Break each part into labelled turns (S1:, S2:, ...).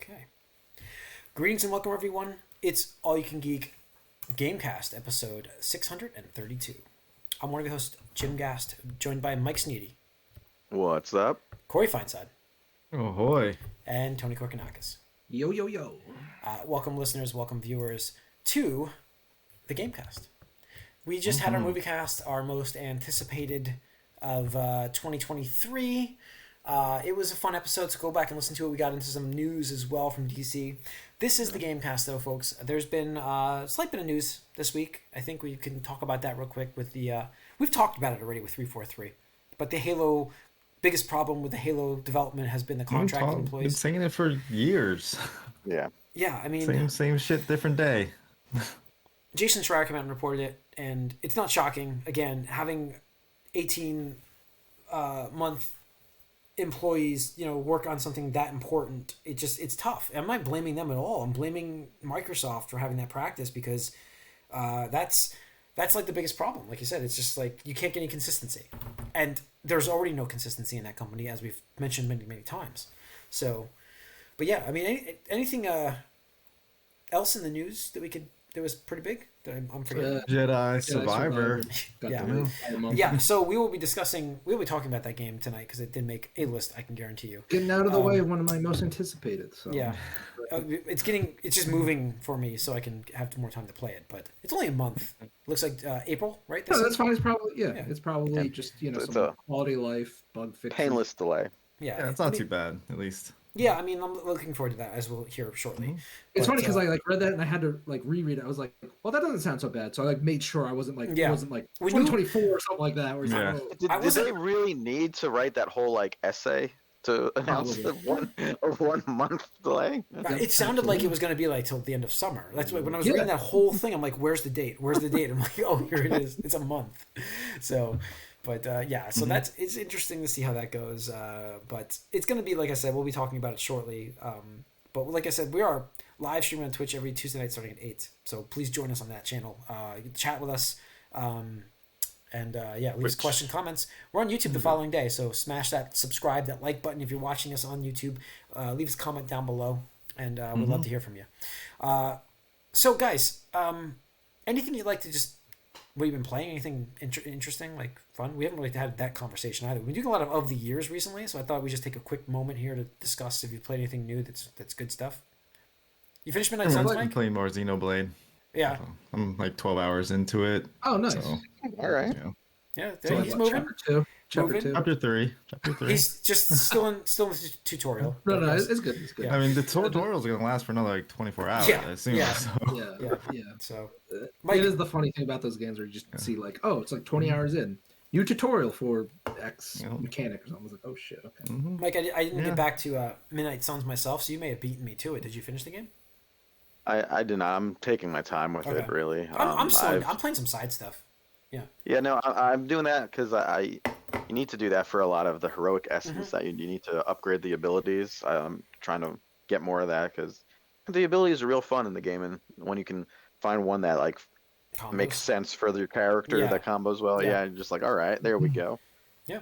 S1: Okay. Greetings and welcome, everyone. It's All You Can Geek Gamecast, episode 632. I'm one of your hosts, Jim Gast, joined by Mike Sneedy,
S2: What's up?
S1: Corey Feinside,
S3: Ahoy.
S1: and Tony Korkanakis.
S4: Yo, yo, yo.
S1: Welcome, listeners, welcome, viewers, to the Gamecast. We just had our movie cast, our most anticipated of 2023. It was a fun episode, so go back and listen to it. We got into some news as well from DC. This is the Gamecast, though, folks. There's been a slight bit of news this week. I think we can talk about that real quick with the... we've talked about it already with 343. But the Halo... biggest problem with the Halo development has been the contracted employees.
S3: Been saying it for years.
S2: Yeah.
S1: Yeah, I mean...
S3: Same shit, different day.
S1: Jason Schreier came out and reported it, and it's not shocking. Again, having 18-month employees, work on something that important, it's tough. I'm not blaming them at all. I'm blaming Microsoft for having that practice because that's like the biggest problem. Like you said, it's just like you can't get any consistency, and there's already no consistency in that company, as we've mentioned many times. So, but yeah, I mean, anything else in the news that was pretty big that I'm forgetting?
S3: Jedi Survivor.
S1: Yeah. So we will be talking about that game tonight because it did make a list. I can guarantee you.
S4: Getting out of the way of one of my most anticipated. So.
S1: Yeah, it's just moving for me so I can have more time to play it. But it's only a month. Looks like April, right?
S4: No, that's fine. It's probably It's probably just some quality of life bug fixing.
S2: Painless delay.
S1: Yeah,
S3: it's not too bad, at least.
S1: Yeah, I mean, I'm looking forward to that, as we'll hear shortly.
S4: It's funny because I read that and I had to reread it. I was like, well, that doesn't sound so bad. So I made sure I wasn't it wasn't 2024 or something like that. Where
S2: Did they really need to write that whole essay to announce the one month delay?
S1: It sounded like it was going to be till the end of summer. That's why when I was reading that whole thing, I'm like, where's the date? Where's the date? I'm like, oh, here it is. It's a month. So... But so it's interesting to see how that goes. But it's going to be, like I said, we'll be talking about it shortly. But like I said, we are live streaming on Twitch every Tuesday night starting at 8. So please join us on that channel. You can chat with us. Leave us question, comments. We're on YouTube the following day. So smash that subscribe, that like button if you're watching us on YouTube. Leave us a comment down below. And we'd love to hear from you. So, guys, anything you'd like to just... What have you been playing? Anything interesting, fun? We haven't really had that conversation either. We've been doing a lot of the years recently, so I thought we'd just take a quick moment here to discuss if you've played anything new that's good stuff. You finished Midnight Suns, Mike?
S3: I'm playing more Xenoblade.
S1: Yeah.
S3: I'm 12 hours into it.
S4: Oh, nice.
S3: So,
S2: all right.
S1: Yeah, he's moving.
S4: Chapter 2.
S3: Chapter 3.
S1: He's just still in the tutorial.
S4: No, it's good. It's good.
S3: Yeah. I mean, the tutorial's going to last for another 24 hours, I assume.
S1: Yeah.
S3: So.
S4: Yeah.
S1: So,
S4: Mike, it is the funny thing about those games where you just see it's 20 hours in. New tutorial for X mechanic or something. I was like, oh shit, okay.
S1: Mike, I didn't get back to Midnight Suns myself, so you may have beaten me to it. Did you finish the game?
S2: I did not. I'm taking my time with it, really.
S1: I'm playing some side stuff. Yeah.
S2: Yeah, no, I'm doing that because you need to do that for a lot of the heroic essence that you need to upgrade the abilities. I'm trying to get more of that because the abilities are real fun in the game, and when you can find one that
S1: combos.
S2: Makes sense for your character that combos well, you're just all right, there we go.
S1: Yeah.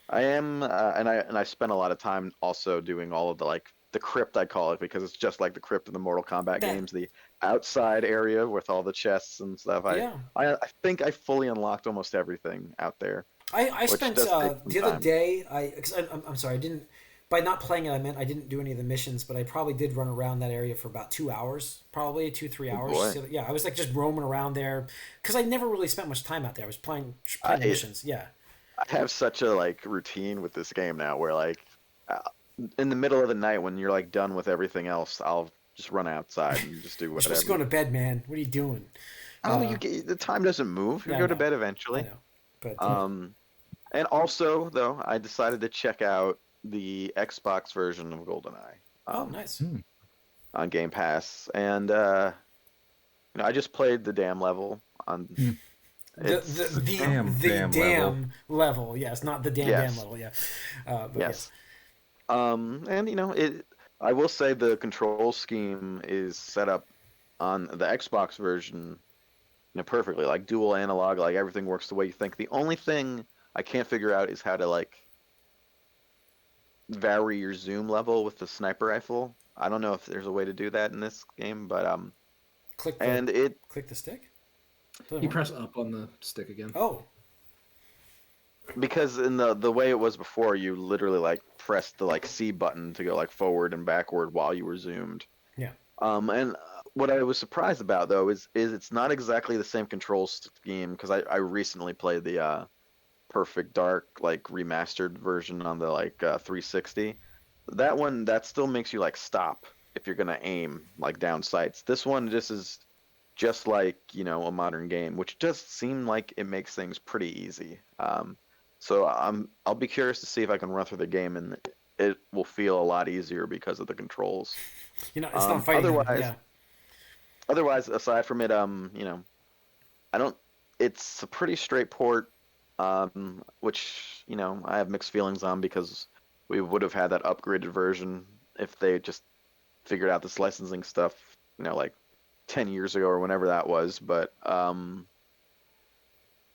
S2: I am, and I spent a lot of time also doing all of the crypt, I call it, because it's just like the crypt in the Mortal Kombat games, the outside area with all the chests and stuff. I think I fully unlocked almost everything out there.
S1: I spent the other day. I'm sorry, I didn't. By not playing it, I meant I didn't do any of the missions, but I probably did run around that area for about 2 hours, probably 2-3 hours. So, I was just roaming around there because I never really spent much time out there. I was playing missions. Yeah.
S2: I have such a routine with this game now, where in the middle of the night when you're done with everything else, I'll just run outside and just do whatever.
S1: You're supposed to go to bed, man. What are you doing?
S2: The time doesn't move. You go to bed eventually.
S1: I know. But
S2: and also though, I decided to check out the Xbox version of GoldenEye.
S1: Nice.
S2: On Game Pass, and I just played the dam level on.
S1: The dam level. Yes, not the dam level. Yeah.
S2: Yes. And I will say the control scheme is set up on the Xbox version, perfectly, dual analog, everything works the way you think. The only thing I can't figure out is how to vary your zoom level with the sniper rifle. I don't know if there's a way to do that in this game, but
S1: click the stick.
S4: You press up on the stick again.
S1: Oh.
S2: Because in the way it was before, you literally like pressed the like C button to go like forward and backward while you were zoomed.
S1: Yeah.
S2: And what I was surprised about though is it's not exactly the same control scheme, because I recently played the Perfect Dark like remastered version on the like 360. That one, that still makes you like stop if you're gonna aim like down sights. This one just is just like, you know, a modern game, which does seem like it makes things pretty easy. So I'll be curious to see if I can run through the game, and it will feel a lot easier because of the controls.
S1: You know, it's not fighting.
S2: Otherwise, aside from it, you know, I don't. It's a pretty straight port, which, you know, I have mixed feelings on, because we would have had that upgraded version if they just figured out this licensing stuff, you know, like 10 years ago or whenever that was. But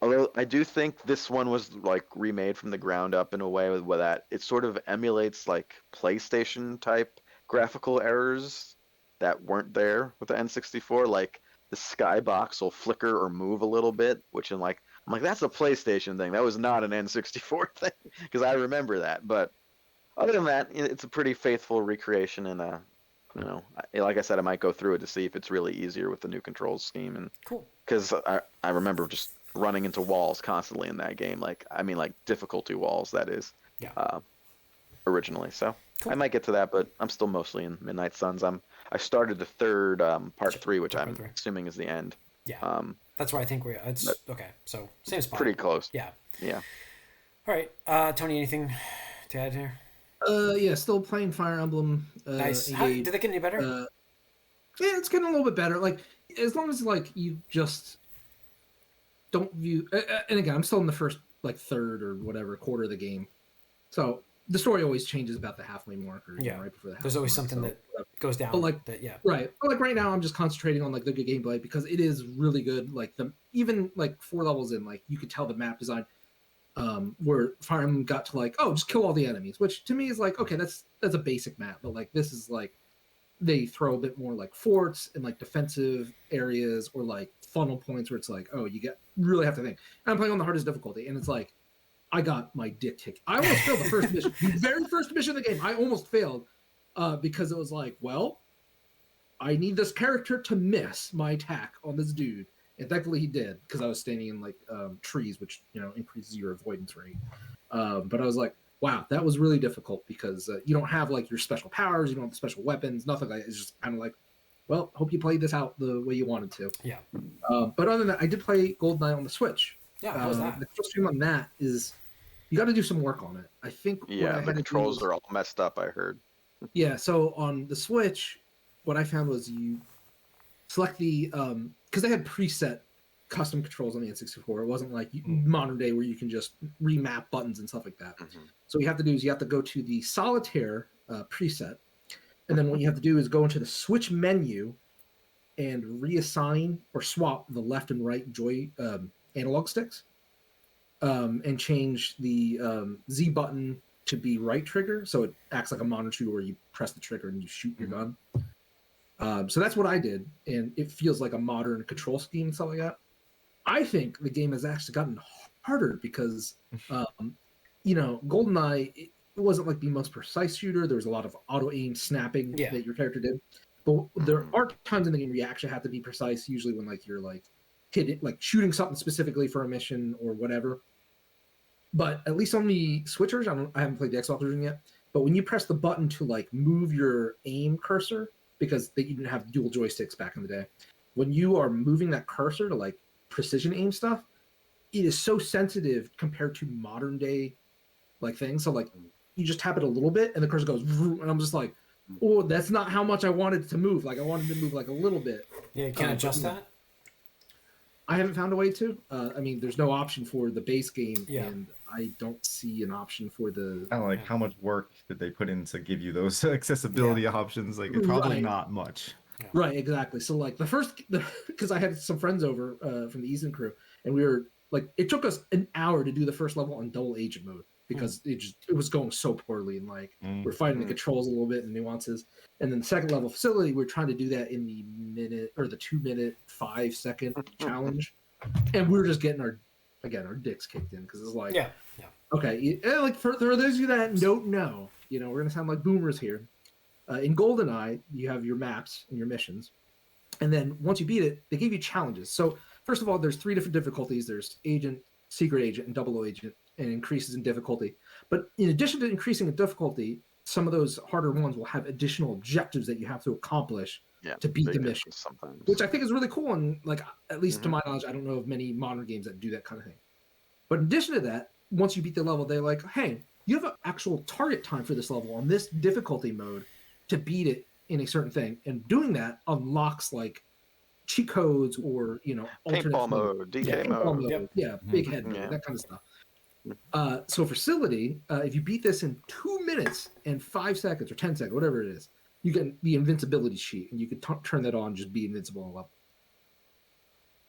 S2: although I do think this one was like remade from the ground up in a way with that it sort of emulates like PlayStation type graphical errors that weren't there with the N64. Like the skybox will flicker or move a little bit, which I'm like that's a PlayStation thing. That was not an N64 thing, because I remember that. But other than that, it's a pretty faithful recreation, and you know, like I said, I might go through it to see if it's really easier with the new controls scheme. And
S1: cool,
S2: because I remember just running into walls constantly in that game. Like, I mean, like difficulty walls, that is.
S1: Yeah.
S2: Originally, so
S1: cool.
S2: I might get to that, but I'm still mostly in Midnight Suns. I started the third part 3, which I'm assuming is the end.
S1: Yeah. That's where I think it's okay. So same spot.
S2: Pretty close.
S1: Yeah.
S2: Yeah.
S1: All right, Tony, anything to add here?
S4: Yeah, still playing Fire Emblem.
S1: Nice. Did that get any better?
S4: Yeah, it's getting a little bit better. Like, as long as like you just don't view. And again, I'm still in the first like third or whatever quarter of the game, so the story always changes about the halfway mark, or right before the halfway.
S1: There's always something that goes down.
S4: But like, right. But like right now, I'm just concentrating on like the good gameplay, because it is really good. Like even like 4 levels in, like you could tell the map design. Where Fire Emblem got to like, oh, just kill all the enemies, which to me is like, okay, that's a basic map, but like this is like they throw a bit more like forts and like defensive areas, or like funnel points where it's like, oh, you really have to think. And I'm playing on the hardest difficulty, and it's like I got my dick kicked. I almost failed the first mission, the very first mission of the game. I almost failed because it was like, well, I need this character to miss my attack on this dude. And thankfully he did, because I was standing in like trees, which, you know, increases your avoidance rate. But I was like, wow, that was really difficult, because you don't have like your special powers, you don't have the special weapons, nothing like that. It's just kind of like, well, hope you played this out the way you wanted to.
S1: Yeah.
S4: But other than that, I did play GoldenEye on the Switch.
S1: Yeah, how was that?
S4: The frustration on that is you got to do some work on it. I think.
S2: Yeah, the controls are all messed up, I heard.
S4: Yeah, so on the Switch, what I found was you select the because they had preset custom controls on the N64. It wasn't like modern day where you can just remap buttons and stuff like that. Mm-hmm. So what you have to do is you have to go to the solitaire preset, and then what you have to do is go into the Switch menu and reassign or swap the left and right analog sticks, and change the Z button to be right trigger, so it acts like a modern shooter where you press the trigger and you shoot your gun. So that's what I did, and it feels like a modern control scheme and stuff like that. I think the game has actually gotten harder because, you know, GoldenEye, it wasn't like the most precise shooter. There was a lot of auto-aim snapping that your character did. But there are times in the game where you actually have to be precise, usually when like you're like hitting, like shooting something specifically for a mission or whatever. But at least on the switchers, I haven't played the Xbox version yet, but when you press the button to like move your aim cursor, because they didn't have dual joysticks back in the day, when you are moving that cursor to like precision aim stuff, it is so sensitive compared to modern day like things. So like you just tap it a little bit and the cursor goes, and I'm just like, oh, that's not how much I wanted it to move. Like I wanted to move like a little bit.
S1: Yeah, you can't adjust that?
S4: I haven't found a way to. I mean, there's no option for the base game, and I don't see an option for the.
S3: I don't like how much work did they put in to give you those accessibility options? Like, it's probably not much.
S4: Right, exactly. So, like because I had some friends over from the Easton crew, and we were like it took us an hour to do the first level on double agent mode because it was going so poorly, and like we're fighting the controls a little bit and nuances. And then the second level facility, we're trying to do that in the minute or the 2 minute 5 second challenge, and we were just getting our dicks kicked in because it's like okay, like for those of you that don't know, you know, we're gonna sound like boomers here. In GoldenEye, you have your maps and your missions, and then once you beat it, they give you challenges. So first of all, there's 3 different difficulties. There's agent, secret agent, and double agent, and increases in difficulty. But in addition to increasing in difficulty, some of those harder ones will have additional objectives that you have to accomplish to beat the mission. Sometimes, which I think is really cool. And like, at least to my knowledge, I don't know of many modern games that do that kind of thing. But in addition to that, once you beat the level, they're like, hey, you have an actual target time for this level on this difficulty mode to beat it in a certain thing. And doing that unlocks like cheat codes or, you know,
S2: paintball mode, DK mode.
S4: Big head mode, that kind of stuff. So facility, if you beat this in 2 minutes and 5 seconds or 10 seconds, whatever it is, you get the invincibility sheet, and you can turn that on, just be invincible on level.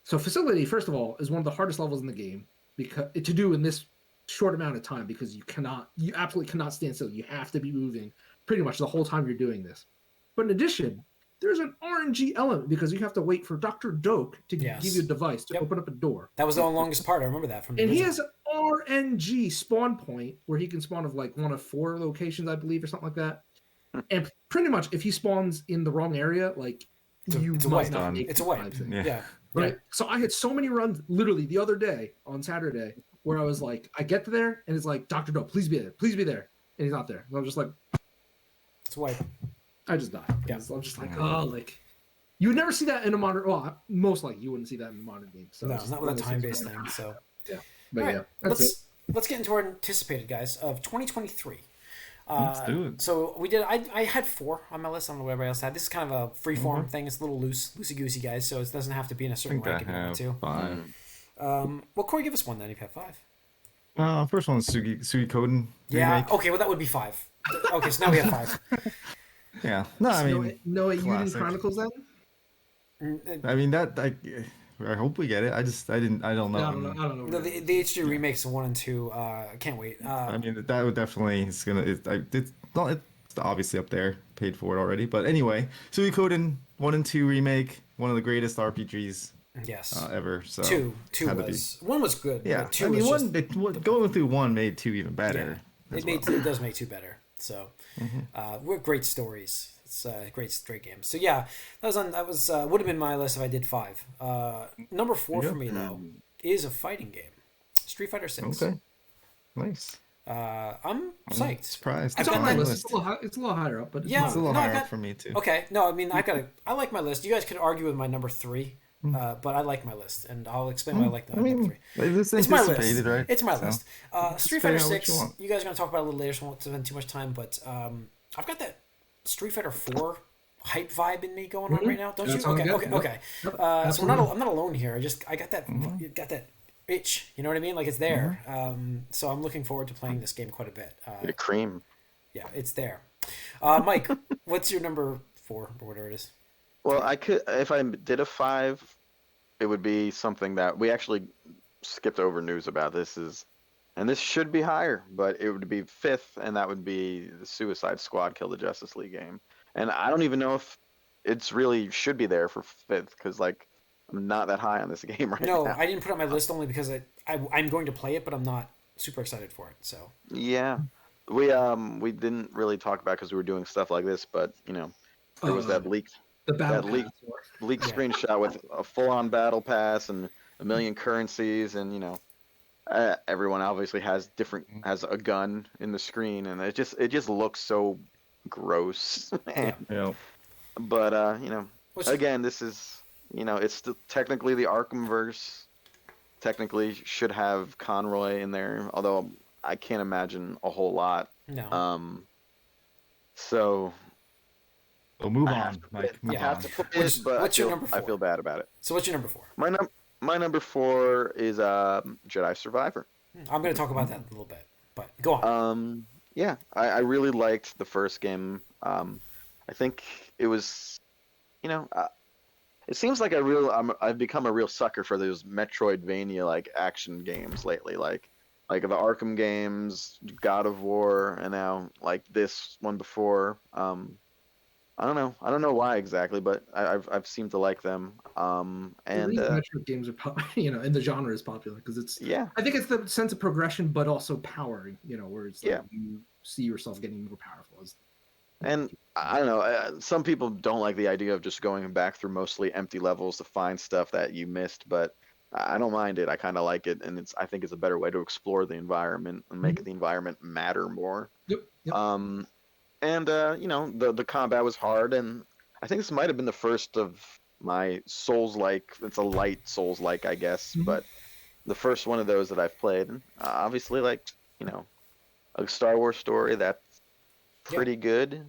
S4: So facility, first of all, is one of the hardest levels in the game because to do in this short amount of time, because you absolutely cannot stand still. You have to be moving pretty much the whole time you're doing this. But in addition, there's an RNG element because you have to wait for Dr. Doak to give you a device to open up a door.
S1: That was the longest part. I remember that from.
S4: And he has an RNG spawn point where he can spawn of like one of 4 locations, I believe, or something like that. And pretty much, if he spawns in the wrong area, like
S1: it's a wipe. It's a wipe. Yeah.
S4: Right. So I had so many runs, literally the other day on Saturday, where I was like, I get there and it's like, Dr. Doak, please be there, and he's not there. And I'm just like,
S1: it's a wipe.
S4: I just died. Yeah. So I'm just like, oh, like you would never see that in a modern. Well, most likely you wouldn't see that in a modern game. So
S1: no, not with a time-based thing. So
S4: yeah, but
S1: right. Let's get into our anticipated guys of 2023.
S3: Let's do it.
S1: So we did. I had 4 on my list. I don't know what everybody else had. This is kind of a free-form thing. It's a little loosey goosey, guys. So it doesn't have to be in a certain rank if you want to.
S3: 5.
S1: Well, Corey, give us one then if you have 5.
S3: First one is Suikoden.
S1: Yeah.
S3: Remake.
S1: Okay. Well, that would be 5. Okay, so now we have 5.
S3: Yeah. No, I mean,
S4: no Eden Chronicles then.
S3: I mean that I hope we get it. I don't know.
S4: I don't know.
S1: The HD remakes of 1 and 2. I can't wait.
S3: I mean that would definitely it's obviously up there, paid for it already. But anyway, Suikoden 1 and 2 remake, one of the greatest RPGs ever. So
S1: 2 was 1 was good.
S3: Yeah,
S1: but 2
S3: I mean
S1: was
S3: going through 1 made 2 even better.
S1: Yeah, it does make 2 better. So we're great stories. It's great games. So yeah, that was would have been my list if I did 5. Number 4 for me though is a fighting game, Street Fighter 6.
S3: Okay, nice.
S1: I'm psyched.
S3: Surprised.
S4: It's on my list. It's a little higher up, but
S3: it's a little higher up for me too.
S1: Okay, no, I mean I like my list. You guys could argue with my number 3. But I like my list, and I'll explain why I like that. Number 3.
S3: It's my list. Right?
S1: It's my list. Street Fighter 6. You guys are going to talk about it a little later, so I won't spend too much time. But I've got that Street Fighter 4 hype vibe in me going on right now. Don't you? Okay. So I'm not alone here. I got that itch. You know what I mean? Like it's there. So I'm looking forward to playing this game quite a bit.
S2: Cream.
S1: Yeah, it's there. Mike, what's your number 4 or whatever it is?
S2: Well, I could, if I did a 5, it would be something that we actually skipped over news about. And this should be higher, but it would be 5th, and that would be the Suicide Squad Kill the Justice League game. And I don't even know if it's really should be there for 5th, because like I'm not that high on this game right now.
S1: No, I didn't put it on my list only because I'm going to play it, but I'm not super excited for it. So
S2: yeah, we didn't really talk about because we were doing stuff like this, but you know there was that leaked. Leaked screenshot with a full-on battle pass and a million currencies, and you know, everyone obviously has a gun in the screen, and it just looks so gross.
S3: Yeah.
S2: But you know, again, this is it's still technically the Arkhamverse. Technically, should have Conroy in there, although I can't imagine a whole lot.
S1: No.
S2: So.
S3: We'll move on, Mike.
S2: I have to put it, but
S1: what's your number 4?
S2: I feel bad about it.
S1: So what's your number 4?
S2: My number 4 is Jedi Survivor.
S1: I'm going to talk about that in a little bit, but go on.
S2: Yeah, I really liked the first game. I think it was, it seems like I've become a real sucker for those Metroidvania like action games lately, like the Arkham games, God of War, and now like this one before. I don't know. I don't know why exactly, but I've seemed to like them.
S4: The
S2: And
S4: reason Metro games are, and the genre is popular because it's.
S2: yeah,
S4: I think it's the sense of progression, but also powering. Where it's like
S2: yeah.
S4: you see yourself getting more powerful.
S2: And I don't know. Some people don't like the idea of just going back through mostly empty levels to find stuff that you missed, but I don't mind it. I kind of like it, and I think it's a better way to explore the environment and make the environment matter more.
S4: Yep.
S2: And the combat was hard, and I think this might have been the first of my Souls-like. It's a light Souls-like, I guess, but the first one of those that I've played. And obviously, like a Star Wars story that's pretty good,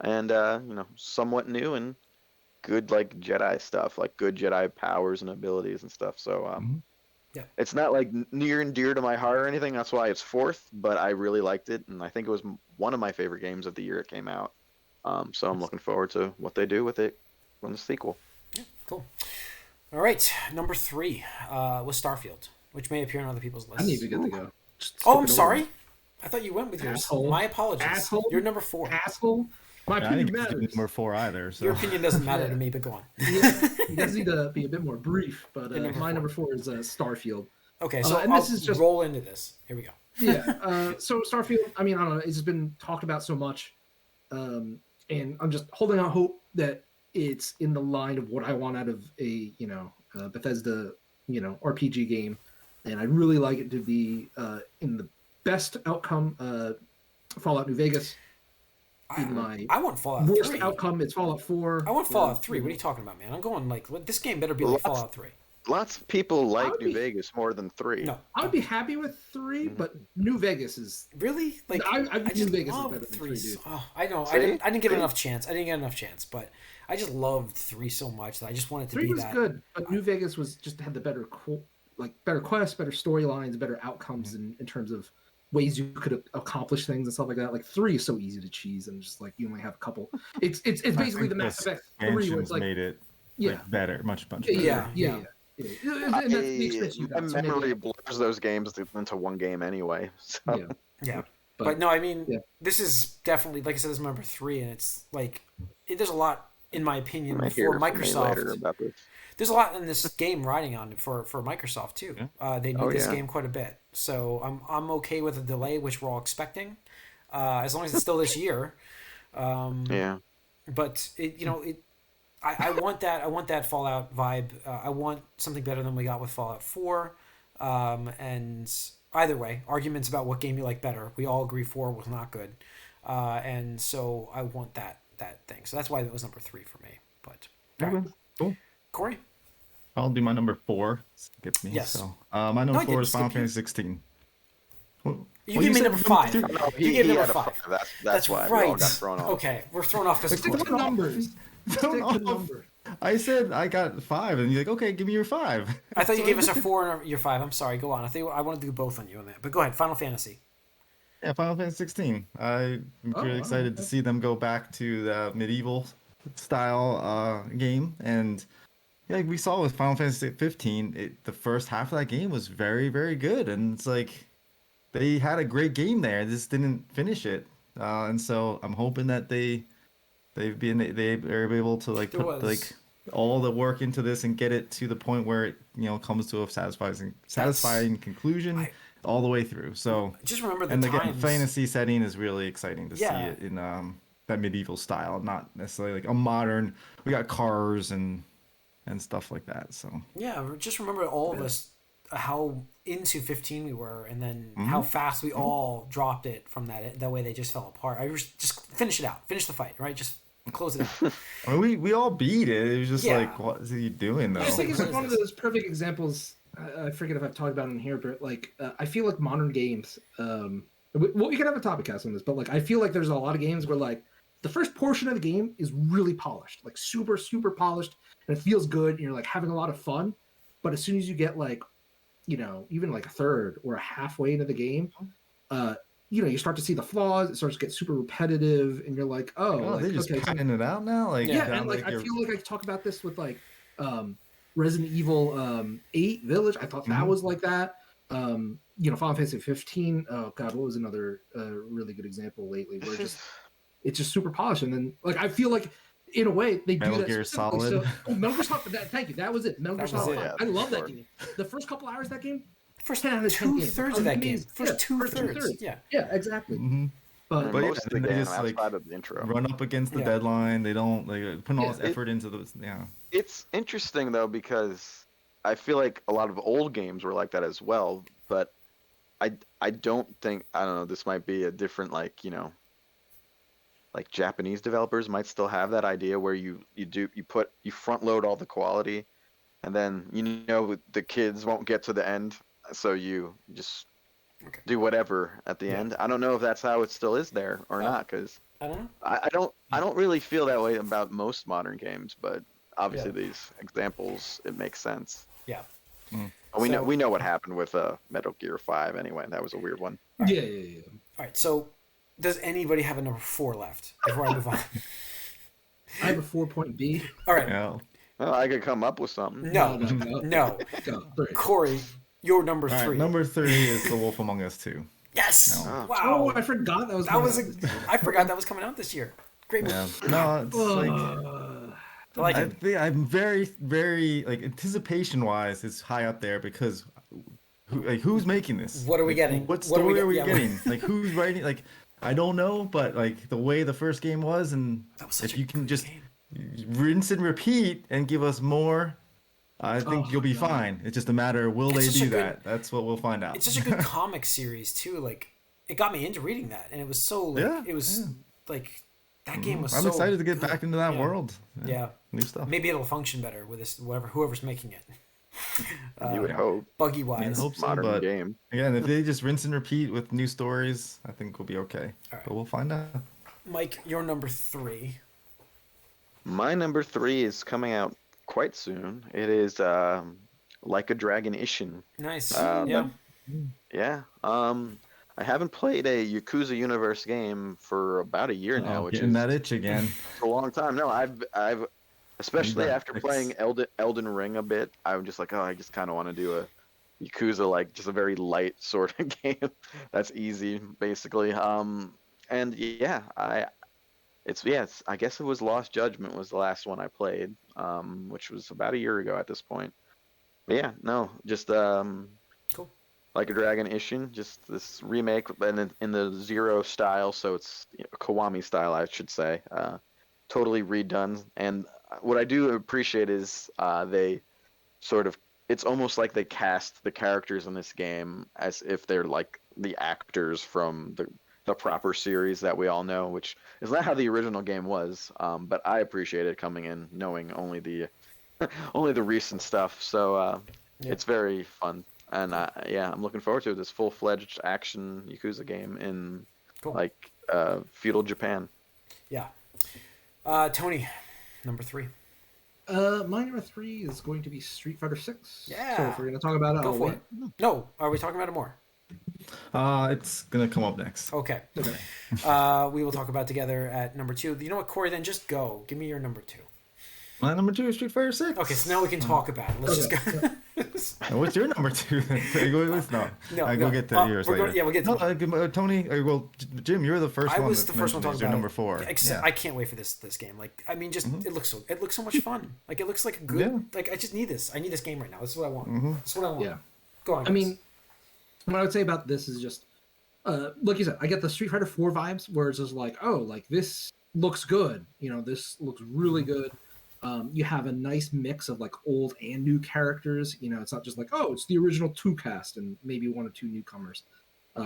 S2: and somewhat new and good, like Jedi stuff, like good Jedi powers and abilities and stuff. So it's not like near and dear to my heart or anything. That's why it's fourth, but I really liked it, and I think it was one of my favorite games of the year it came out. So I'm looking forward to what they do with it from the sequel.
S1: Yeah, cool. All right, number 3 was Starfield, which may appear on other people's lists.
S4: I need to get to go.
S1: Oh, I'm sorry. I thought you went with yours.
S4: Asshole.
S1: My apologies.
S4: Asshole.
S1: You're number 4.
S4: Asshole. My opinion matters.
S3: Number 4 either. So.
S1: Your opinion doesn't matter to me, but go on.
S4: He does need to be a bit more brief, but my number 4 is Starfield.
S1: Okay, so
S4: and this is just
S1: roll into this. Here we go.
S4: Yeah. So Starfield, I mean, I don't know. It's been talked about so much, and I'm just holding out hope that it's in the line of what I want out of a Bethesda RPG game, and I'd really like it to be in the best outcome, Fallout New Vegas.
S1: I want Fallout
S4: worst
S1: 3.
S4: outcome, it's Fallout 4.
S1: I want Fallout 3. What are you talking about, man? I'm going like this game better be like Fallout 3.
S2: Lots of people like New Vegas more than 3.
S1: No,
S4: I would be happy with 3, but New Vegas is
S1: really like
S4: I
S1: just
S4: New Vegas
S1: love
S4: is better than
S1: 3.
S4: 3, dude.
S1: Oh, I know.
S2: See?
S1: I didn't get enough chance. I didn't get enough chance, but I just loved 3 so much that I just wanted to
S4: 3
S1: be
S4: was
S1: that.
S4: good, but New Vegas was just had the better better quests, better storylines, better outcomes in terms of ways you could accomplish things and stuff like that. Like 3 is so easy to cheese and just like you only have a couple. It's basically the Mass Effect 3 where it's like
S3: made it better, much better.
S4: Yeah. And that's the experience you got.
S2: My memory blurs those games into one game anyway. So.
S1: Yeah. But no, I mean, this is definitely, like I said, this is number 3, and it's like, there's a lot, in my opinion, for Microsoft. There's a lot in this game riding on for Microsoft too. They need this game quite a bit, so I'm okay with a delay, which we're all expecting, as long as it's still this year. But I want that. I want that Fallout vibe. I want something better than we got with Fallout 4. And either way, arguments about what game you like better. We all agree 4 was not good, and so I want that thing. So that's why it was number 3 for me. But
S3: cool.
S1: Corey?
S3: I'll do my number 4. Skip me.
S1: Yes.
S3: So, my number 4 is Final Fantasy 16.
S1: You gave me number 5.
S2: No,
S1: you gave number 5.
S2: That's why
S1: right.
S2: we all got thrown off.
S1: Okay, we're thrown off because
S4: Stick to the numbers. Stick to numbers.
S3: I said I got 5, and you're like, okay, give me your 5.
S1: I thought you gave us a 4 and your 5. I'm sorry. Go on. I wanted to do both on you on that. But go ahead. Final Fantasy.
S3: Yeah, Final Fantasy 16. I'm really excited to see them go back to the medieval style game, and like we saw with Final Fantasy 15, the first half of that game was very, very good, and it's like they had a great game there, just didn't finish it, and so I'm hoping that they're able to like put like all the work into this and get it to the point where it comes to a satisfying conclusion. All the way through. So
S1: just remember
S3: the fantasy setting is really exciting to see it in that medieval style, not necessarily like a modern. We got cars and stuff like that. So
S1: just remember all of us how into 15 we were, and then how fast we all dropped it from that way they just fell apart. I was just finish it out, finish the fight, right? Just close it out.
S3: I mean, we all beat it. It was just like, what is he doing though?
S4: I just think it's like one of those perfect examples. I forget if I've talked about it in here, but like I feel like modern games. We can have a topic cast on this, but like I feel like there's a lot of games where like the first portion of the game is really polished, like super super polished, and it feels good, and you're like having a lot of fun. But as soon as you get like, even like a third or a halfway into the game, you start to see the flaws. It starts to get super repetitive, and you're like,
S3: they're just cutting it out now. Like
S4: and like I feel like I talk about this with like Resident Evil 8 Village, I thought that was like that. Final Fantasy 15. Oh God, what was another really good example lately? Where it's just super polished, and then like I feel like in a way they
S3: Metal
S4: do that
S3: Gear
S4: specifically.
S3: Solid.
S4: Metal Gear Solid. Thank you. That was it. Metal Gear Solid 5. I love that game. The first couple hours of that game.
S1: First 2/3 of that game. First two-thirds. Yeah.
S4: Yeah, exactly.
S2: But most of the
S3: they
S2: game
S3: just
S2: outside of the intro
S3: run up against the deadline. They don't putting all this effort into those. Yeah.
S2: It's interesting though because I feel like a lot of old games were like that as well, but I don't know, this might be a different like Japanese developers might still have that idea where you front load all the quality and then the kids won't get to the end, so you just do whatever at the end. I don't know if that's how it still is there or not, because
S1: I don't know.
S2: I don't really feel that way about most modern games, but obviously these examples, it makes sense.
S1: Yeah.
S2: We know what happened with Metal Gear 5 anyway. That was a weird one.
S1: All right.
S4: Yeah.
S1: All right. So, does anybody have a number 4 left before I move on?
S4: I have a 4.B.
S1: All right.
S3: Yeah.
S2: Well, I could come up with something.
S1: No.
S4: Go,
S1: Corey, your number 3.
S3: All right, number 3 is The Wolf Among Us 2.
S1: Yes.
S2: No.
S1: Wow.
S4: Oh, I forgot that was.
S1: I forgot that was coming out this year. Great movie.
S3: Yeah. No, it's I'm very, very anticipation-wise, it's high up there because who's making this?
S1: What are we getting?
S3: What story are we getting? Like who's writing? Like I don't know, but like the way the first game was, and if you can just rinse and repeat and give us more, I think you'll be fine. It's just a matter of will they do that? That's what we'll find out.
S1: It's such a good comic series too. Like it got me into reading that, and it was so like that game was.
S3: I'm excited to get back into that world.
S1: Yeah,
S3: new stuff.
S1: Maybe it'll function better with this whoever's making it.
S2: You would hope.
S1: Buggy wise,
S2: modern game.
S3: Again, if they just rinse and repeat with new stories, I think we'll be okay.
S1: All right.
S3: But we'll find out.
S1: Mike, your number 3.
S2: My number 3 is coming out quite soon. It is Like a Dragon Ishin.
S1: Nice.
S2: Yeah. I haven't played a Yakuza Universe game for about a year now, which is
S3: that itch again.
S2: a long time. No, I've especially after playing Elden Ring a bit, I'm just like, I just kind of want to do a Yakuza, like just a very light sort of game that's easy, basically. And yeah, I guess it was Lost Judgment was the last one I played, which was about a year ago at this point. But yeah, no, just
S1: cool.
S2: Like a Dragon Ishin, just this remake, and in the Zero style, so it's Kiwami style, I should say. Totally redone, and what I do appreciate is they sort of, it's almost like they cast the characters in this game as if they're like the actors from the proper series that we all know, which is not how the original game was. But I appreciate it coming in knowing only the recent stuff. So it's very fun, and I'm looking forward to this full-fledged action Yakuza game in feudal Japan.
S1: Yeah. Tony, number 3.
S4: My number 3 is going to be Street Fighter 6.
S1: Yeah.
S4: So if we're gonna talk about it,
S1: go for it. No, are we talking about it more?
S3: It's gonna come up next.
S1: Okay. We will talk about it together at number 2. You know what, Corey? Then just go. Give me your number 2.
S3: My number 2 is Street Fighter 6.
S1: Okay, so now we can talk about it. Let's just go.
S3: What's your number 2? Go get to yours later.
S1: We'll get to
S3: Tony. Jim, you're the first one.
S1: I was the first one talking about
S3: number 4.
S1: I can't wait for this game. Like, I mean, just it looks so much fun. Like, it looks like a good. Like, I just need this. I need this game right now. This is what I want. That's what I want.
S4: Yeah.
S1: Go on.
S4: I mean, what I would say about this is just, like you said, I get the Street Fighter 4 vibes, where it's just like, oh, like this looks good. This looks really good. You have a nice mix of like old and new characters. It's not just like, oh, it's the original 2 cast and maybe 1 or 2 newcomers.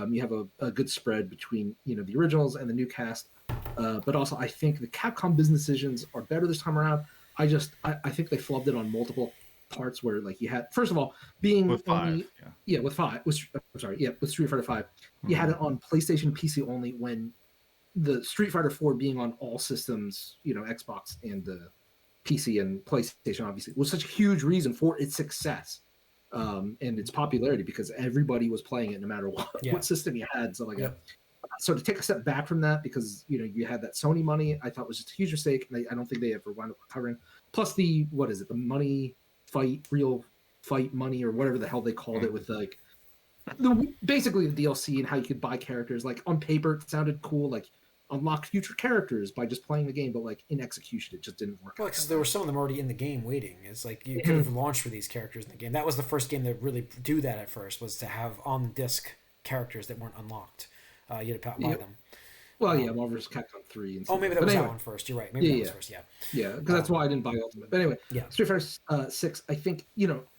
S4: You have a good spread between the originals and the new cast. But also, I think the Capcom business decisions are better this time around. I think they flubbed it on multiple parts where like you had, first of all, being
S3: with 5,
S4: with Street Fighter 5, you had it on PlayStation PC only, when the Street Fighter 4 being on all systems, Xbox and PC and PlayStation obviously was such a huge reason for its success and its popularity, because everybody was playing it no matter what system you had. So like So to take a step back from that, because you had that Sony money, I thought was just a huge mistake, and I don't think they ever wound up recovering. Plus the money fight, real fight money, or whatever the hell they called it, with like basically the DLC and how you could buy characters. Like on paper, it sounded cool, like unlock future characters by just playing the game, but like in execution, it just didn't work.
S1: Well, because there were some of them already in the game waiting. It's like you could have launched for these characters in the game. That was the first game that really do that at first, was to have on the disc characters that weren't unlocked. You had to buy them.
S4: Well, Marvel vs. Capcom 3. And
S1: maybe that was that one first. You're right. Maybe that was first.
S4: Yeah, because that's why I didn't buy Ultimate. But anyway, Street Fighter 6. I think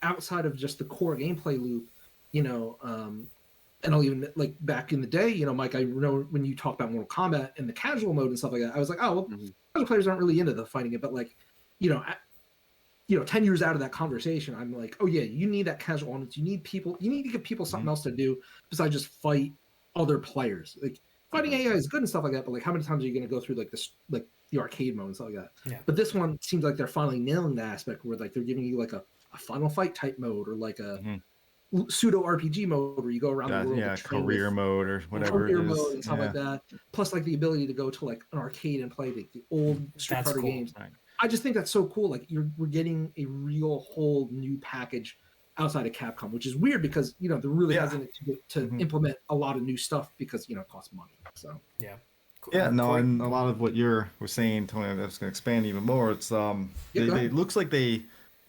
S4: outside of just the core gameplay loop, and I'll even like back in the day, Mike, I know when you talk about Mortal Kombat and the casual mode and stuff like that, I was like, oh, well, casual players aren't really into the fighting it, but like, 10 years out of that conversation, I'm like, oh yeah, you need that casual audience. You need to give people something else to do besides just fight other players. Like fighting AI is good and stuff like that, but like how many times are you going to go through like this, like the arcade mode and stuff like that?
S1: Yeah.
S4: But this one seems like they're finally nailing the aspect where like they're giving you like a final fight type mode, or like a pseudo RPG mode where you go around the world.
S3: Yeah, career mode or whatever it is.
S4: Mode and stuff like that. Plus like the ability to go to like an arcade and play the old Street Fighter games.
S3: Right.
S4: I just think that's so cool. Like we're getting a real whole new package outside of Capcom, which is weird because they're really hesitant to implement a lot of new stuff because it costs money. So
S1: cool.
S3: And a lot of what you were saying, Tony, I was going to expand even more. It's it looks like they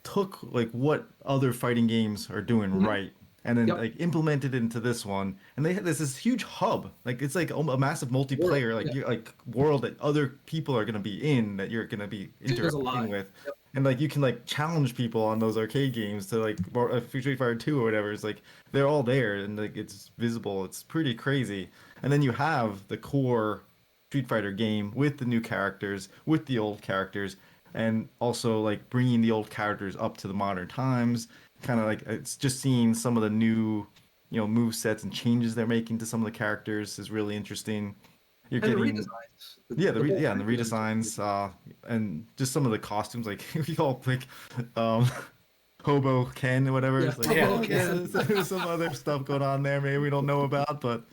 S3: took like what other fighting games are doing right, and then like implemented it into this one, and they had this huge hub, like it's like a massive multiplayer like world that other people are going to be in, that you're going to be interacting with, and like you can like challenge people on those arcade games to like Street Fighter 2 or whatever. It's like they're all there and like it's visible. It's pretty crazy. And then you have the core Street Fighter game with the new characters, with the old characters, and also like bringing the old characters up to the modern times. Kind of like it's just seeing some of the new move sets and changes they're making to some of the characters is really interesting. You're getting
S4: the
S3: redesigns. And the redesigns, and just some of the costumes, like we all like Hobo Ken or whatever. It's like, there's some other stuff going on there maybe we don't know about, but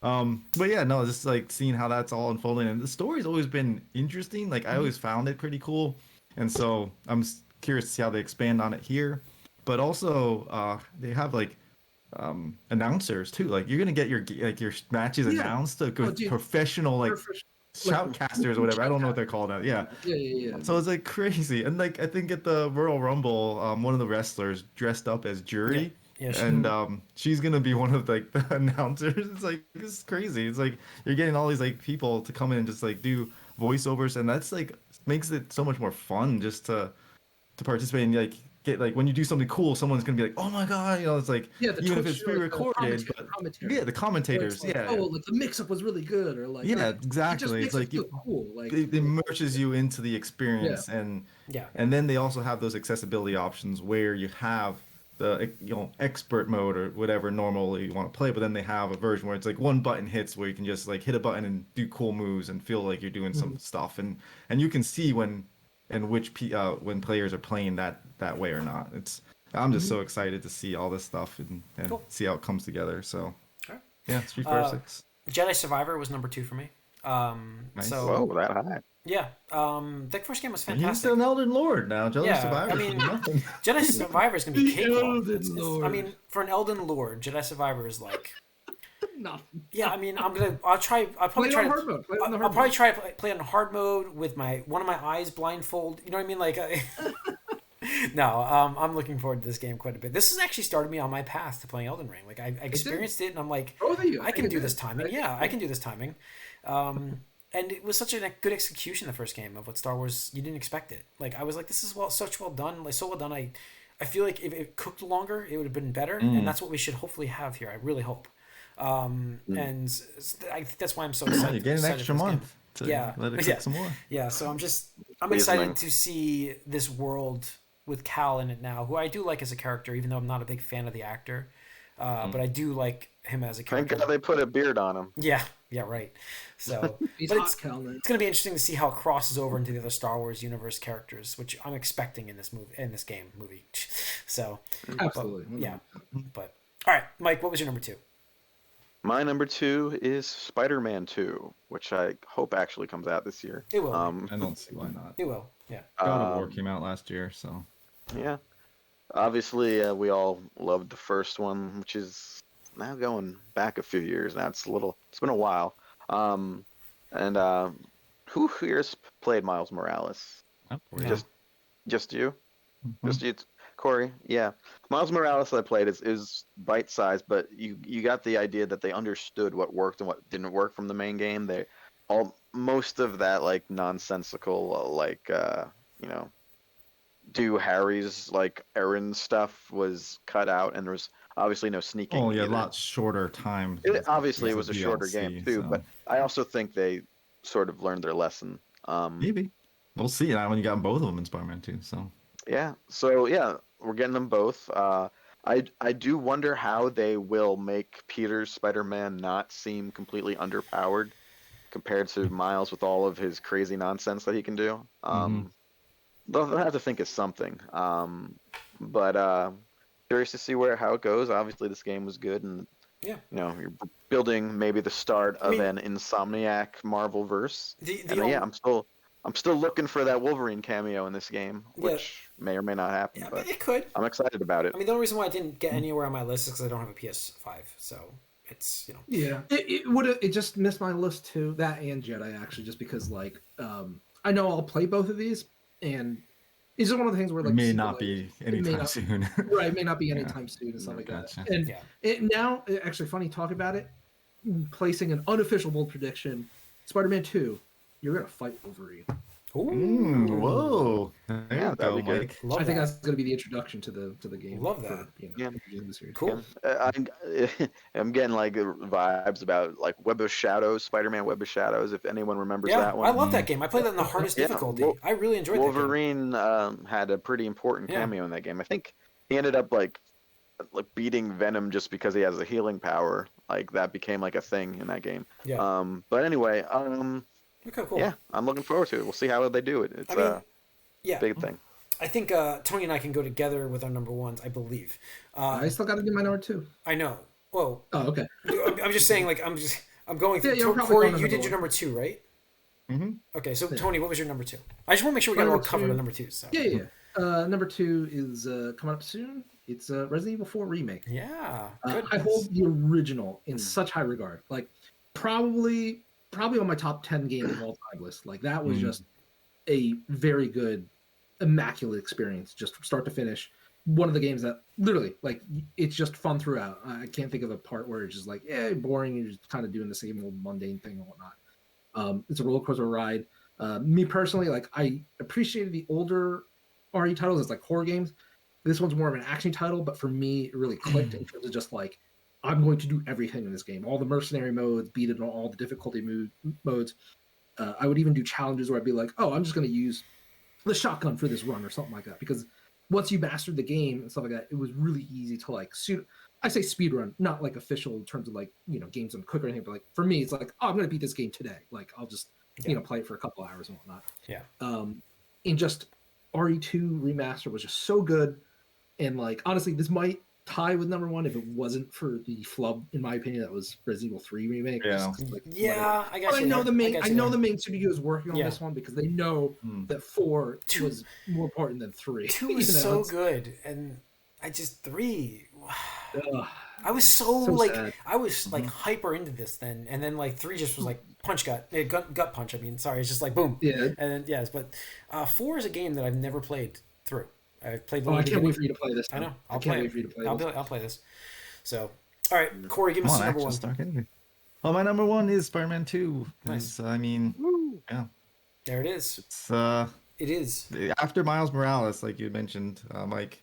S3: just like seeing how that's all unfolding, and the story's always been interesting. Like I always found it pretty cool, and so I'm curious to see how they expand on it here. But also, they have like announcers too. Like you're gonna get your matches announced to professional shoutcasters or whatever. I don't know what they're called now. Yeah. So it's like crazy, and like I think at the Royal Rumble, one of the wrestlers dressed up as Jury. And she's gonna be one of like the announcers. It's like it's crazy. It's like you're getting all these like people to come in and just like do voiceovers, and that's like makes it so much more fun just to participate and like get like when you do something cool, someone's gonna be like, oh my god, it's like even if it's pre-recorded, but the commentators,
S4: like, like the mix-up was really good, or like
S3: exactly. It's like
S4: cool. Like
S3: it immerses you into the experience, and then they also have those accessibility options where you have the expert mode or whatever normally you want to play, but then they have a version where it's like one button hits where you can just like hit a button and do cool moves and feel like you're doing some stuff, and you can see when players are playing that way or not. I'm just so excited to see all this stuff and see how it comes together. So Street Fighter 6.
S1: Jedi Survivor was number 2 for me.
S3: Nice.
S1: So
S2: whoa, that high.
S1: Yeah, the first game was fantastic.
S3: He's still an Elden Lord now. Jedi Survivor.
S1: I mean, Jedi Survivor is gonna be cakewalk. I mean, for an Elden Lord, Jedi Survivor is like
S4: nothing.
S1: Yeah, I mean, I'll probably try to play on hard mode with one of my eyes blindfold. You know what I mean? Like, no, I'm looking forward to this game quite a bit. This has actually started me on my path to playing Elden Ring. Like, I experienced it, and I'm like, I can do this timing. Yeah, I can do this timing. And it was such a good execution, the first game, of what Star Wars, you didn't expect it. Like, I was like, this is such well done. Like, so well done. I feel like if it cooked longer, it would have been better. And that's what we should hopefully have here. I really hope. And I think that's why I'm so excited.
S3: You get an extra month to let it cook some more.
S1: Yeah, so I'm excited to see this world with Cal in it now, who I do like as a character, even though I'm not a big fan of the actor. But I do like him as a character.
S2: Thank God they put a beard on him.
S1: Yeah, right. So, but it's going to be interesting to see how it crosses over into the other Star Wars universe characters, which I'm expecting in this movie. So,
S4: absolutely,
S1: but all right, Mike, what was your number 2?
S2: My number 2 is Spider-Man 2, which I hope actually comes out this year.
S1: It will.
S3: I don't see why not.
S1: It will. Yeah.
S3: God of War came out last year, so.
S2: Yeah. Obviously, we all loved the first one, which is now going back a few years. Now it's been a while. And who here's played Miles Morales?
S1: Yeah.
S2: Just you?
S3: Mhm.
S2: Just you, Corey? Yeah. Miles Morales that I played is bite-sized, but you got the idea that they understood what worked and what didn't work from the main game. Most of that like nonsensical you know, do Harry's like errand stuff was cut out, and there was obviously no sneaking.
S3: Oh yeah, a
S2: either.
S3: lot shorter time.
S2: Obviously, it
S3: because
S2: was a
S3: of
S2: shorter
S3: DLC,
S2: game too,
S3: so.
S2: but I also think they sort of learned their lesson.
S3: Maybe. We'll see now when you got both of them in Spider-Man 2, so.
S2: Yeah. So yeah, we're getting them both. I do wonder how they will make Peter's Spider-Man not seem completely underpowered compared to Miles with all of his crazy nonsense that he can do. They'll have to think of something. But curious to see how it goes. Obviously, this game was good, and
S1: Yeah.
S2: you know, you're building maybe the start of an Insomniac Marvel verse. I'm still looking for that Wolverine cameo in this game, which may or may not happen.
S1: Yeah,
S2: but
S1: it could.
S2: I'm excited about it.
S1: I mean, the only reason why I didn't get anywhere on my list is because I don't have a PS5, so it's
S4: Yeah, it would have. It just missed my list too. That and Jedi actually, just because like I know I'll play both of these, and it's just one of the things where like
S3: It may
S4: super,
S3: not
S4: like,
S3: be anytime soon.
S4: right? It may not be
S3: Yeah.
S4: anytime soon and stuff like
S3: Gotcha.
S4: that. And now, actually, funny talk about it. Placing an unofficial bold prediction: Spider-Man 2, you're gonna fight Wolverine.
S3: Whoa! There
S2: Yeah,
S3: you
S2: that'd
S3: go,
S2: be good.
S3: Mike.
S1: love
S4: I think
S1: that.
S4: that's going to be the introduction to the game.
S1: Love that.
S2: Yeah.
S4: the series.
S1: Cool.
S2: I'm getting like vibes about like Web of Shadows, Spider-Man Web of Shadows. If anyone remembers that one,
S1: I love that game. I played that in the hardest
S2: Yeah,
S1: difficulty. I really enjoyed
S2: Wolverine had a pretty important cameo in that game. I think he ended up like beating Venom just because he has a healing power. Like that became like a thing in that game.
S1: Yeah.
S2: But anyway,
S1: Okay, cool.
S2: yeah, I'm looking forward to it. We'll see how they do it. It's a big thing.
S1: I think Tony and I can go together with our number ones, I believe.
S4: I still got to do my number 2.
S1: I know. Whoa.
S4: Oh, okay.
S1: I'm just saying, like, I'm going through.
S4: Yeah, probably
S1: Corey,
S4: going
S1: you
S4: to
S1: did your number 2, right?
S3: Mm-hmm.
S1: Okay, so Tony, what was your number 2? I just want to make sure we got it all covered on number 2. So.
S4: Yeah. Number 2 is coming up soon. It's Resident Evil 4 remake.
S1: Yeah.
S4: I hold the original in such high regard. Like, probably on my top 10 game of all time list. Like, that was just a very good, immaculate experience, just from start to finish. One of the games that literally, like, it's just fun throughout. I can't think of a part where it's just like, boring. You're just kind of doing the same old mundane thing and whatnot. It's a roller coaster ride. Me personally, like, I appreciated the older RE titles as like horror games. This one's more of an action title, but for me, it really clicked in terms of just like, I'm going to do everything in this game. All the mercenary modes, beat it on all the difficulty modes. I would even do challenges where I'd be like, oh, I'm just going to use the shotgun for this run or something like that. Because once you mastered the game and stuff like that, it was really easy to like I say speed run, not like official in terms of like, games on quick or anything, but like for me, it's like, oh, I'm going to beat this game today. Like I'll just, play it for a couple hours and whatnot.
S1: Yeah.
S4: And just RE2 remaster was just so good. And like, honestly, this might tie with number 1 if it wasn't for the flub, in my opinion, that was Resident Evil 3 remake.
S1: Yeah,
S4: like,
S1: I guess.
S4: I know the main studio is working on this one because they know that 4 was more important than 3.
S1: 2 was so good, and I just 3. I was so like sad. I was like hyper into this then, and then like 3 just was like gut punch. I mean, sorry, it's just like boom.
S4: Yeah.
S1: And then but 4 is a game that I've never played through. I've played.
S4: I can't wait for you to play this.
S1: I know.
S4: I can't wait for you to play.
S1: I'll play this. So, all right, Corey, give us number 1.
S3: Well, my number 1 is Spider-Man 2.
S1: Nice.
S3: I mean, yeah.
S1: There it is.
S3: It
S1: is.
S3: After Miles Morales, like you mentioned, Mike,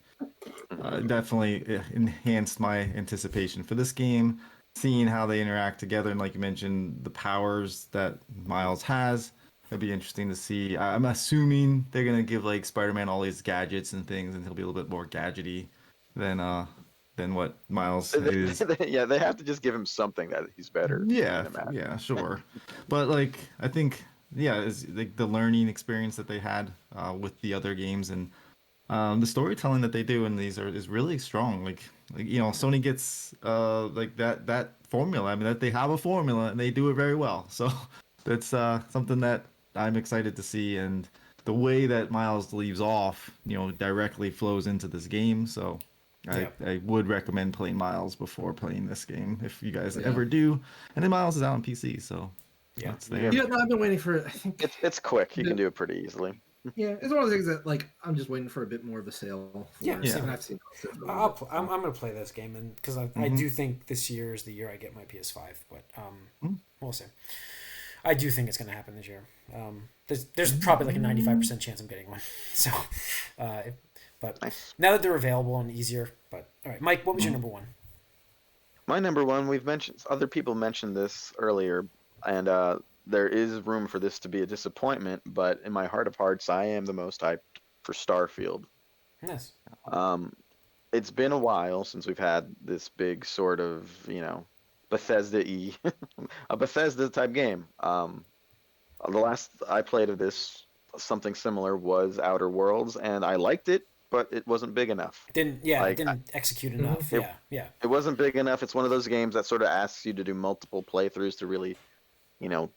S3: definitely enhanced my anticipation for this game. Seeing how they interact together, and like you mentioned, the powers that Miles has. It'd be interesting to see. I'm assuming they're gonna give like Spider-Man all these gadgets and things, and he'll be a little bit more gadgety than what Miles is.
S2: Yeah, they have to just give him something that he's better.
S3: Yeah, sure. But like, I think it's like the learning experience that they had with the other games, and the storytelling that they do in these is really strong. Like Sony gets like that formula. I mean, that they have a formula and they do it very well. So that's something that I'm excited to see, and the way that Miles leaves off, directly flows into this game. So I would recommend playing Miles before playing this game if you guys ever do. And then Miles is out on PC, so that's there.
S4: Yeah, no, I've been waiting for. I think
S2: it's quick. You can do it pretty easily.
S4: Yeah, it's one of the things that like I'm just waiting for a bit more of a sale. I've seen.
S1: I'm gonna play this game, and because I do think this year is the year I get my PS5, but we'll see. I do think it's gonna happen this year. There's probably like a 95% chance I'm getting one. So, but
S2: nice.
S1: Now that they're available and easier. But all right, Mike, what was your number one?
S2: My number one, we've mentioned, other people mentioned this earlier, and there is room for this to be a disappointment, but in my heart of hearts, I am the most hyped for Starfield.
S1: Nice.
S2: It's been a while since we've had this big sort of, Bethesda-y, a Bethesda-type game. The last I played of this, something similar, was Outer Worlds, and I liked it, but it wasn't big enough.
S1: It didn't execute enough.
S2: It wasn't big enough. It's one of those games that sort of asks you to do multiple playthroughs to really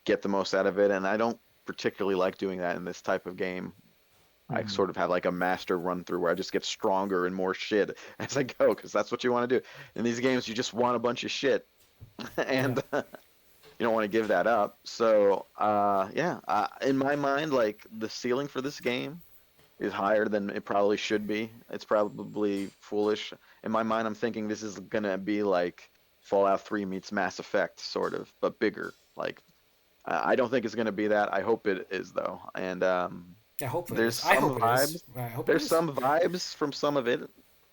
S2: get the most out of it, and I don't particularly like doing that in this type of game. I sort of have like a master run through where I just get stronger and more shit as I go, because that's what you want to do. In these games, you just want a bunch of shit, and you don't want to give that up. So, in my mind, like, the ceiling for this game is higher than it probably should be. It's probably foolish. In my mind, I'm thinking this is going to be like Fallout 3 meets Mass Effect, sort of, but bigger. Like, I don't think it's going to be that. I hope it is, though. And
S1: hopefully
S2: there's some vibes. There's some vibes from some of it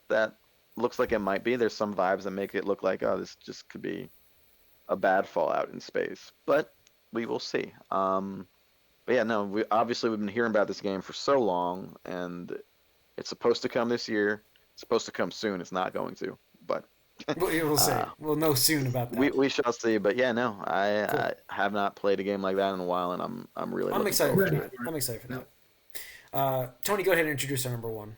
S2: that looks like it might be. There's some vibes that make it look like, oh, this just could be a bad Fallout in space. But we will see. But yeah, no, we've been hearing about this game for so long, and it's supposed to come this year. It's supposed to come soon. It's not going to, but
S1: we'll see. We'll know soon about that.
S2: We shall see. But yeah, no, I have not played a game like that in a while, and I'm really
S1: excited
S2: for
S1: that. I'm excited for that. Tony, go ahead and introduce our number one.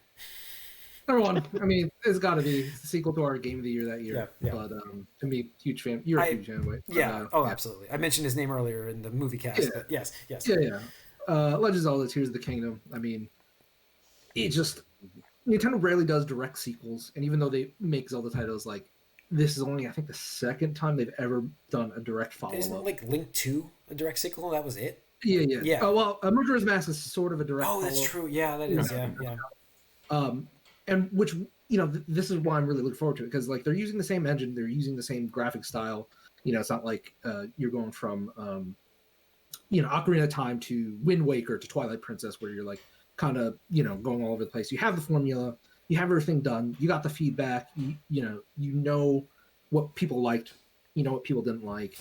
S4: Number one, I mean, it's got to be the sequel to our Game of the Year that year.
S1: Yeah.
S4: But to me, huge fan. You're a huge fan, right?
S1: Yeah. Absolutely. I mentioned his name earlier in the movie cast. But yes.
S4: Yeah. Legend of Zelda: Tears of the Kingdom. I mean, Nintendo rarely does direct sequels, and even though they make Zelda titles, like, this is only, I think, the second time they've ever done a direct follow-up.
S1: Isn't like Link 2 a direct sequel? That was it?
S4: Yeah. Oh, well, Majora's Mask is sort of a direct follow-up.
S1: Oh, that's true. Yeah, that is. Yeah.
S4: And which, this is why I'm really looking forward to it, because, like, they're using the same engine, they're using the same graphic style. It's not like you're going from, Ocarina of Time to Wind Waker to Twilight Princess, where you're, like, kind of, going all over the place. You have the formula, you have everything done, you got the feedback, you know what people liked, you know what people didn't like.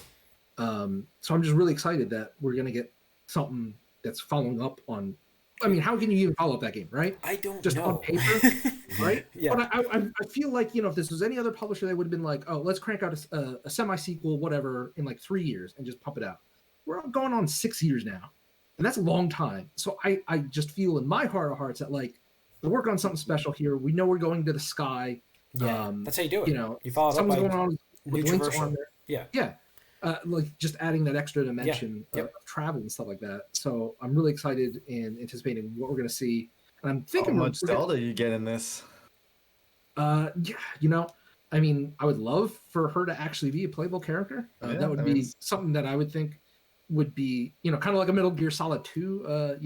S4: So I'm just really excited that we're going to get something that's following up on. I mean, how can you even follow up that game, right?
S1: I don't
S4: just
S1: know.
S4: on paper, right?
S1: Yeah.
S4: But I feel like, if this was any other publisher, they would have been like, oh, let's crank out a semi-sequel, whatever, in like 3 years and just pump it out. We're going on 6 years now, and that's a long time. So I just feel in my heart of hearts that, like, we're working on something special here. We know we're going to the sky.
S1: Yeah, that's how you do it. You follow it up
S4: something's
S1: by
S4: going on with links on there.
S1: Yeah.
S4: Like, just adding that extra dimension of travel and stuff like that. So I'm really excited and anticipating what we're going to see. And I'm thinking,
S3: how much Zelda you get in this?
S4: I mean, I would love for her to actually be a playable character. That would be something that I would think would be, kind of like a Metal Gear Solid 2,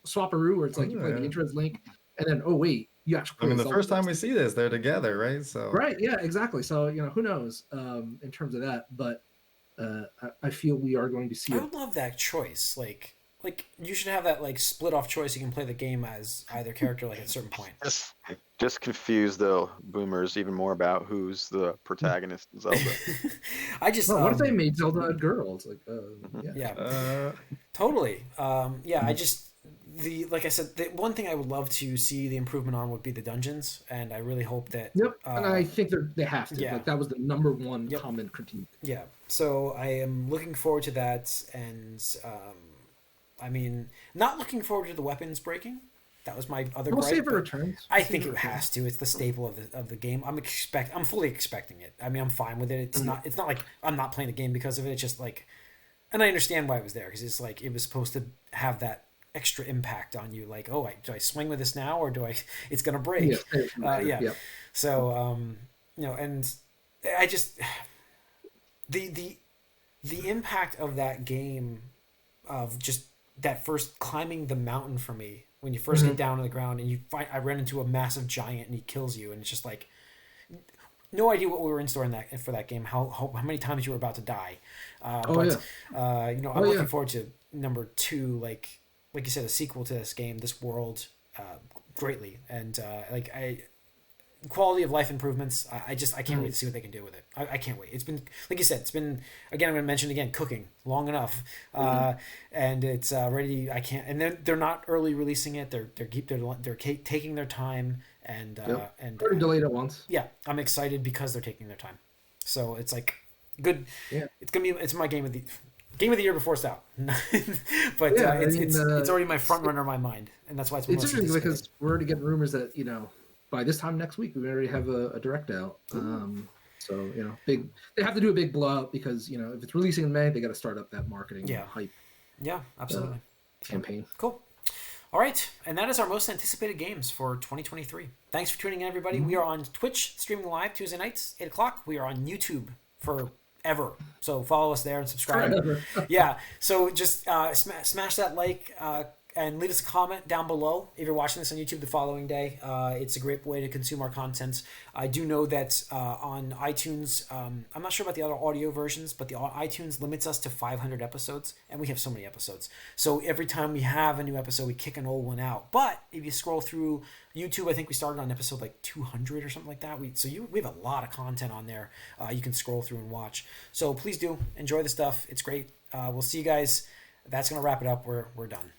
S4: swaparoo, where it's like you play the intro as Link, and then, oh wait, you actually play
S3: the first time we see this, they're together, right? So
S4: right, yeah, exactly. So, who knows in terms of that, but I feel we are going to see.
S1: I would love that choice. Like you should have that, like, split off choice. You can play the game as either character, like, at a certain point.
S2: Just confuse the boomers even more about who's the protagonist in Zelda.
S1: I just
S4: what if they made Zelda a girl? It's like,
S1: totally. I just like I said, the one thing I would love to see the improvement on would be the dungeons, and I really hope that.
S4: Yep, and I think they have to. Yeah. Like, that was the number one common critique.
S1: Yeah, so I am looking forward to that, and I mean, not looking forward to the weapons breaking, That was my other
S4: We'll
S1: gripe.
S4: save it returns.
S1: I think it has to. It's the staple of the game. I'm fully expecting it. I mean, I'm fine with it. It's not like I'm not playing the game because of it. It's just like, and I understand why it was there because it's like it was supposed to have that extra impact on you. Like, oh, do I swing with this now or do I? It's gonna break. Yeah. So and I just the impact of that game of just that first climbing the mountain for me when you first get down on the ground and I ran into a massive giant and he kills you and it's just like no idea what we were in store for that game, how many times you were about to die. I'm looking forward to number 2, like you said, a sequel to this game, this world, greatly. And quality of life improvements. I can't wait to see what they can do with it. I can't wait. It's been, like you said, again, I'm going to mention again, cooking long enough. And it's ready. And they're not early releasing it. They're taking their time and
S4: already delayed it once.
S1: Yeah. I'm excited because they're taking their time. So it's like good. Yeah. It's my game of the year before it's out. But it's already my front runner in my mind. And that's why it's
S4: interesting because we're already getting rumors that, by this time next week, we already have a direct out. So they have to do a big blowout because if it's releasing in May, they got to start up that marketing hype.
S1: Yeah, absolutely.
S4: Campaign.
S1: Cool. All right, and that is our most anticipated games for 2023. Thanks for tuning in, everybody. We are on Twitch streaming live Tuesday nights, 8:00. We are on YouTube forever, so follow us there and subscribe. Yeah, so just smash that like. And leave us a comment down below if you're watching this on YouTube the following day. It's a great way to consume our content. I do know that on iTunes, I'm not sure about the other audio versions, but the iTunes limits us to 500 episodes, and we have so many episodes. So every time we have a new episode, we kick an old one out. But if you scroll through YouTube, I think we started on episode like 200 or something like that. We have a lot of content on there. You can scroll through and watch. So please do enjoy the stuff. It's great. We'll see you guys. That's going to wrap it up. We're done.